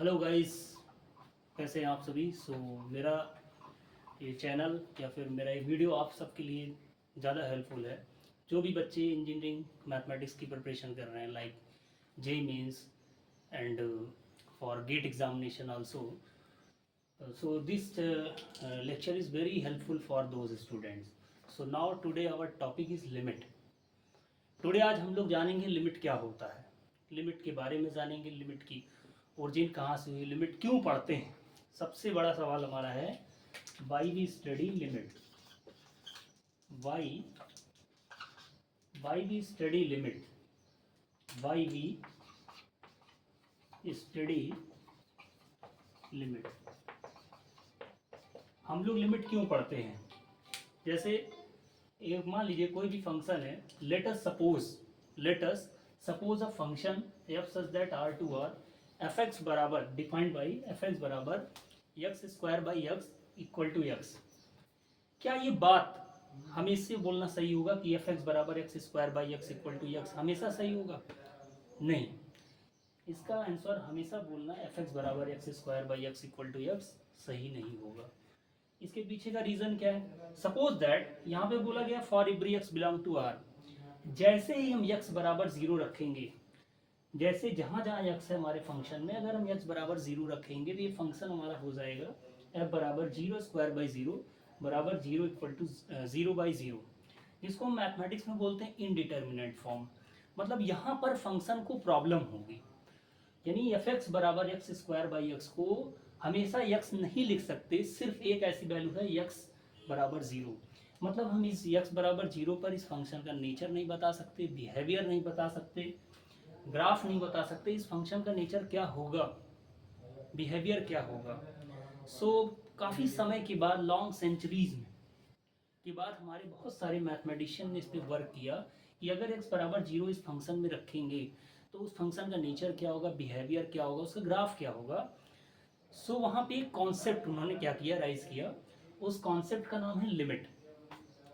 Hello guys, कैसे हैं आप सभी। मेरा ये चैनल या फिर मेरा ये वीडियो आप सबके लिए ज़्यादा हेल्पफुल है। जो भी बच्चे इंजीनियरिंग मैथमेटिक्स की प्रिपरेशन कर रहे हैं, like JEE Mains and for GATE examination also. So this lecture is very helpful for those students. So now today our topic is limit. Today आज हम लोग जानेंगे लिमिट क्या होता है, लिमिट के बारे में जानेंगे, लिमिट की ओरिजिन कहाँ से हुई, लिमिट क्यों पढ़ते हैं। सबसे बड़ा सवाल हमारा है why we study limit, why we study limit, why we study limit. हम लोग लिमिट क्यों पढ़ते हैं। जैसे एक मान लीजिए कोई भी फंक्शन है, let us suppose a function F such that R to R F X बराबर डिफाइंड बाई एफ एक्स बराबर X square by X equal to X. क्या ये बात हमेशा बोलना सही होगा कि एफ एक्स बराबर X square by X equal to X हमेशा सही होगा? नहीं, इसका आंसर हमेशा बोलना एफ एक्स बराबर X square by X equal to X सही नहीं होगा। इसके पीछे का रीजन क्या है। सपोज दैट यहाँ पे बोला गया for every X belong to R. जैसे ही हम एक्स बराबर जीरो रखेंगे, जैसे जहाँ जहाँ एक्स है हमारे फंक्शन में, अगर हम एक्स बराबर जीरो रखेंगे तो ये फंक्शन हमारा हो जाएगा एफ बराबर जीरो स्क्वायर बाई जीरो बराबर zero equal to zero by zero, जिसको हम मैथमेटिक्स में बोलते हैं इनडिटर्मिनेट फॉर्म। मतलब यहाँ पर फंक्शन को प्रॉब्लम होगी, यानी एफ एक्स बराबर एक्स स्क्वायर बाई एक्स को हमेशा एक्स नहीं लिख सकते, सिर्फ एक ऐसी वैल्यू है एक्स बराबर जीरो। मतलब हम इस एक्स बराबर जीरो पर इस फंक्शन का नेचर नहीं बता सकते, बिहेवियर नहीं बता सकते, ग्राफ नहीं बता सकते, इस फंक्शन का नेचर क्या होगा, बिहेवियर क्या होगा। काफ़ी समय के बाद, लॉन्ग सेंचुरीज में के बाद हमारे बहुत सारे मैथमेटिशियन ने इस पर वर्क किया कि अगर एक्स बराबर जीरो इस फंक्शन में रखेंगे तो उस फंक्शन का नेचर क्या होगा, बिहेवियर क्या होगा, उसका ग्राफ क्या होगा। वहाँ पे एक कॉन्सेप्ट उन्होंने क्या किया, राइज किया। उस कॉन्सेप्ट का नाम है लिमिट।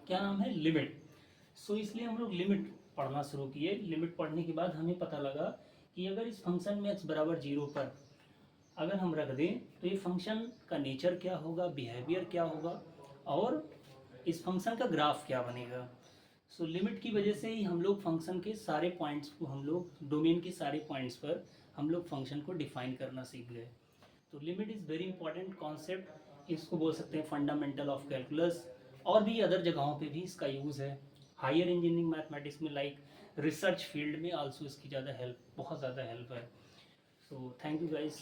क्या नाम है? लिमिट। इसलिए हम लोग लिमिट पढ़ना शुरू किए। लिमिट पढ़ने के बाद हमें पता लगा कि अगर इस फंक्शन में एक्स बराबर जीरो पर अगर हम रख दें तो ये फंक्शन का नेचर क्या होगा, बिहेवियर क्या होगा और इस फंक्शन का ग्राफ क्या बनेगा। लिमिट की वजह से ही हम लोग फंक्शन के सारे पॉइंट्स को, हम लोग डोमेन के सारे पॉइंट्स पर हम लोग फंक्शन को डिफाइन करना सीख गए। तो limit is very important concept, इसको बोल सकते हैं फंडामेंटल ऑफ कैलकुलस। और भी अदर जगहों पे भी इसका यूज़ है, हायर इंजीनियरिंग मैथमेटिक्स में, लाइक रिसर्च फील्ड में आल्सो इसकी ज़्यादा हेल्प, बहुत ज़्यादा हेल्प है। Thank you guys.